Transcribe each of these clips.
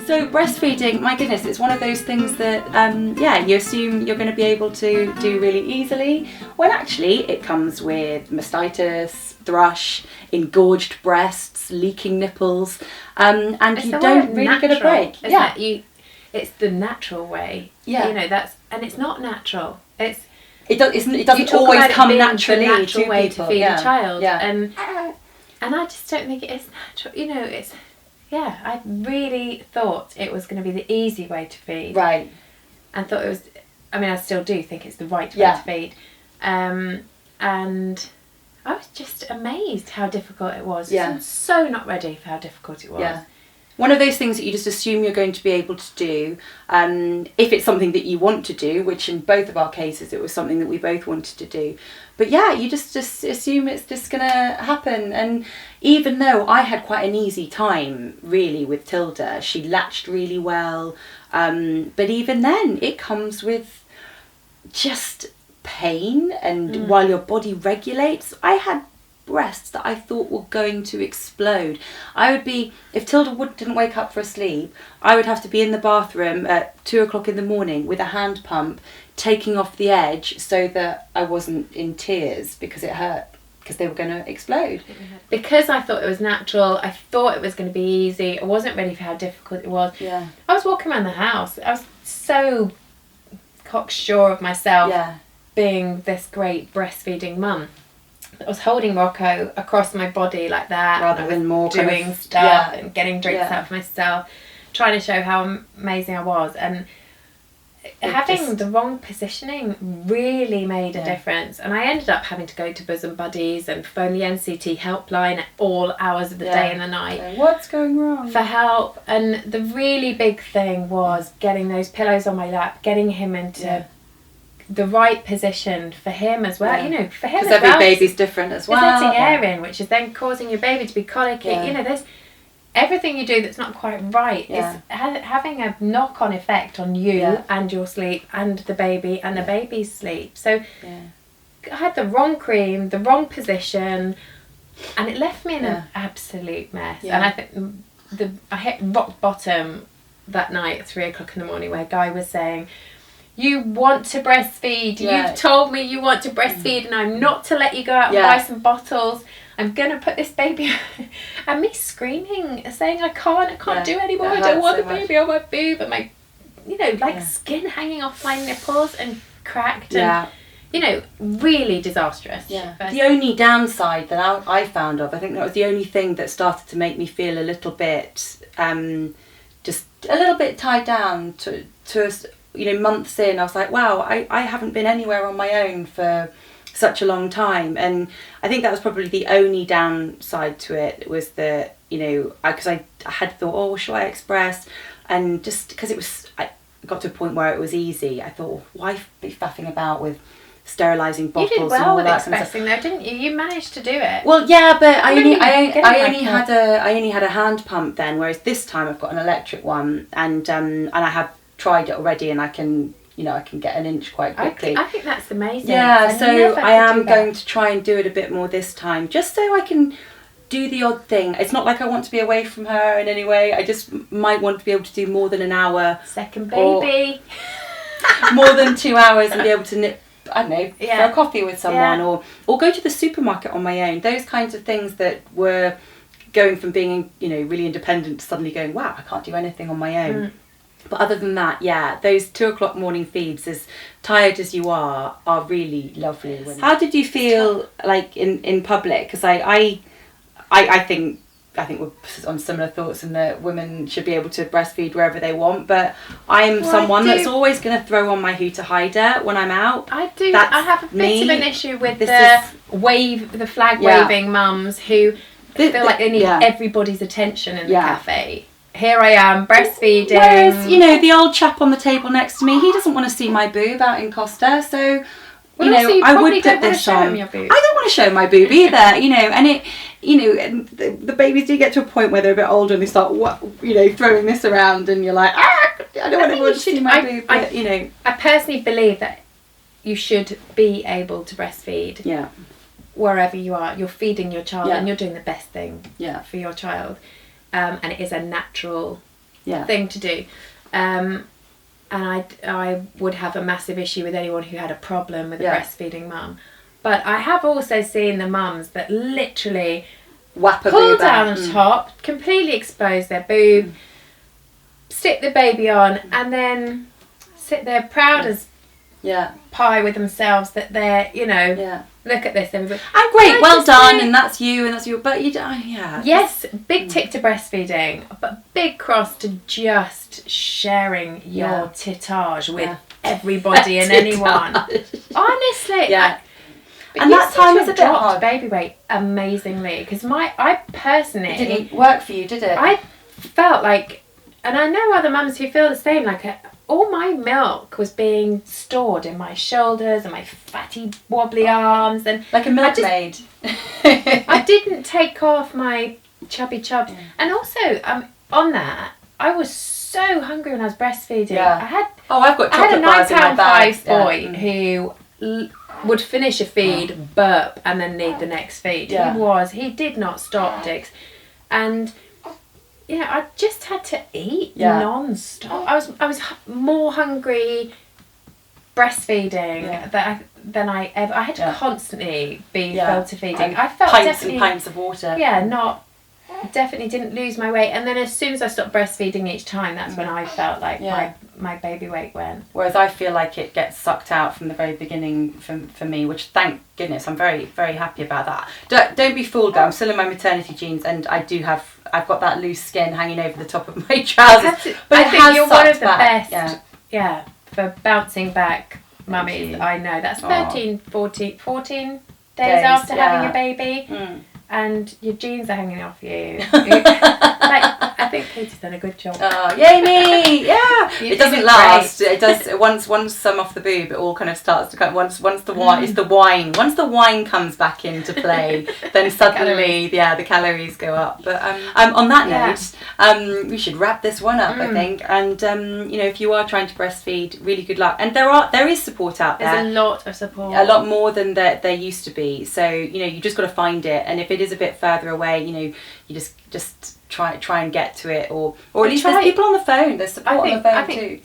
So breastfeeding, my goodness, it's one of those things that, you assume you're going to be able to do really easily, when actually it comes with mastitis, thrush, engorged breasts, leaking nipples, and it's you don't really get a break. It's the natural way. Yeah. And it's not natural. It doesn't always come naturally the natural to way people. to feed a child. Yeah. And I just don't think it is natural. I really thought it was going to be the easy way to feed. Right. And thought it was, I still do think it's the right way to feed. And I was just amazed how difficult it was. Yeah. I'm so not ready for how difficult it was. Yeah. One of those things that you just assume you're going to be able to do, if it's something that you want to do, which in both of our cases it was something that we both wanted to do. But yeah, you just assume it's just going to happen. And even though I had quite an easy time, really, with Tilda, she latched really well. But even then, it comes with just pain. And while your body regulates, I had breasts that I thought were going to explode. I would be, if Tilda didn't wake up for a sleep, I would have to be in the bathroom at 2:00 in the morning with a hand pump, taking off the edge so that I wasn't in tears because it hurt, because they were going to explode. Because I thought it was natural, I thought it was going to be easy, I wasn't ready for how difficult it was. Yeah. I was walking around the house, I was so cocksure of myself, being this great breastfeeding mum. I was holding Rocco across my body like that, rather than more doing stuff and getting drinks out for myself, trying to show how amazing I was. And having the wrong positioning really made a difference. And I ended up having to go to Bosom Buddies and phone the NCT helpline at all hours of the day and the night. So what's going wrong? For help. And the really big thing was getting those pillows on my lap, getting him into the right position for him as well. For him as well. Because every baby's different as well. There's letting air in, which is then causing your baby to be colicky. There's everything you do that's not quite right is having a knock-on effect on you and your sleep and the baby and the baby's sleep. So I had the wrong cream, the wrong position, and it left me in an absolute mess. And I think I hit rock bottom that night at 3:00 in the morning, where a guy was saying, "You want to breastfeed. You've told me you want to breastfeed, and I'm not to let you go out and buy some bottles. I'm going to put this baby..." And me screaming, saying, I can't do anymore. I don't want the baby on my boob. And my, skin hanging off my nipples and cracked. And, really disastrous. Yeah. The only downside that I found I think that was the only thing that started to make me feel a little bit, just a little bit tied down to months in. I was like, wow, I haven't been anywhere on my own for such a long time. And I think that was probably the only downside to it, was that, because I had thought, oh, shall I express? And just because I got to a point where it was easy, I thought, why be faffing about with sterilising bottles? You did well and all with that expressing though, didn't you? You managed to do it. Well, yeah, but I only had a hand pump then, whereas this time I've got an electric one, and I have tried it already, and I can get an inch quite quickly. I think that's amazing. Yeah, so I am going to try and do it a bit more this time, just so I can do the odd thing. It's not like I want to be away from her in any way. I just might want to be able to do more than an hour. Second baby. More than 2 hours, and be able to nip, I don't know, for a coffee with someone, or go to the supermarket on my own. Those kinds of things that were going from being, really independent to suddenly going, wow, I can't do anything on my own. But other than that, those 2:00 morning feeds, as tired as you are really lovely. How did you feel like in public? Because I think we're on similar thoughts, in that women should be able to breastfeed wherever they want. But I'm someone that's always going to throw on my hooter hider when I'm out. I do. I have a bit of an issue with the flag waving mums who feel like they need everybody's attention in the cafe. Here I am breastfeeding. Whereas, the old chap on the table next to me, he doesn't want to see my boob out in Costa, so I would put this on. I don't want to show my boob either, and it, and the babies do get to a point where they're a bit older and they start, throwing this around, and you're like, I don't want everyone to see my boob. But, I personally believe that you should be able to breastfeed. Yeah. Wherever you are, you're feeding your child and you're doing the best thing for your child. And it is a natural thing to do. And I would have a massive issue with anyone who had a problem with a breastfeeding mum. But I have also seen the mums that literally pull down the top, completely expose their boob, stick the baby on, and then sit there proud as pie with themselves that they're, look at this, everybody. And great, well done, and that's you, and that's you. But you don't, Yes, big tick to breastfeeding, but big cross to just sharing your titage with everybody and anyone. Honestly, and that time was a bit hard. Baby weight amazingly, because I personally, it didn't work for you, did it? I felt like, and I know other mums who feel the same, like all my milk was being stored in my shoulders and my fatty wobbly arms, and like a milkmaid. I didn't take off my chubby chubs, and also on that I was so hungry when I was breastfeeding. I've got chocolate bars in my bag. 9 pound 5 boy who would finish a feed, burp, and then need the next feed. He did not stop, Dix, and I just had to eat non-stop. I was more hungry breastfeeding than I ever. I had to constantly be filter feeding. And I felt pints and pints of water. Definitely didn't lose my weight, and then as soon as I stopped breastfeeding each time, that's when I felt like my baby weight went. Whereas I feel like it gets sucked out from the very beginning for me, which thank goodness, I'm very, very happy about that. Don't be fooled though, I'm still in my maternity jeans, and I've got that loose skin hanging over the top of my trousers. But I think you're one of the best for bouncing back mummies I know. That's 13, 14 days after having a baby. And your jeans are hanging off you. I think Katie's done a good job. Oh, yay me! Yeah, it doesn't last. Great. It does. Once some off the boob, it all kind of starts to come. Once the wine, it's the wine. Once the wine comes back into play, then suddenly, the calories go up. But on that note, we should wrap this one up. I think. And if you are trying to breastfeed, really good luck. And there is support out there. There's a lot of support. A lot more than there used to be. So you just got to find it. And if it is a bit further away, you just try and get to it, or at least there's people on the phone. There's support on the phone too.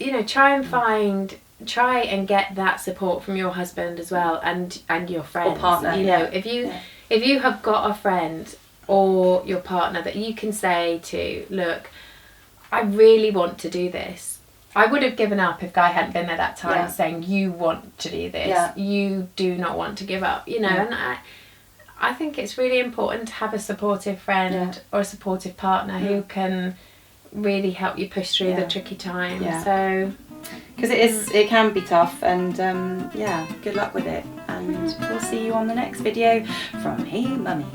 Try and get that support from your husband as well, and your friends or partner. If you have got a friend or your partner that you can say to, look, I really want to do this. I would have given up if Guy hadn't been there that time saying, you want to do this, you do not want to give up, and I think it's really important to have a supportive friend or a supportive partner who can really help you push through the tricky times. So, because it can be tough, and good luck with it. And we'll see you on the next video from Hey Mummy.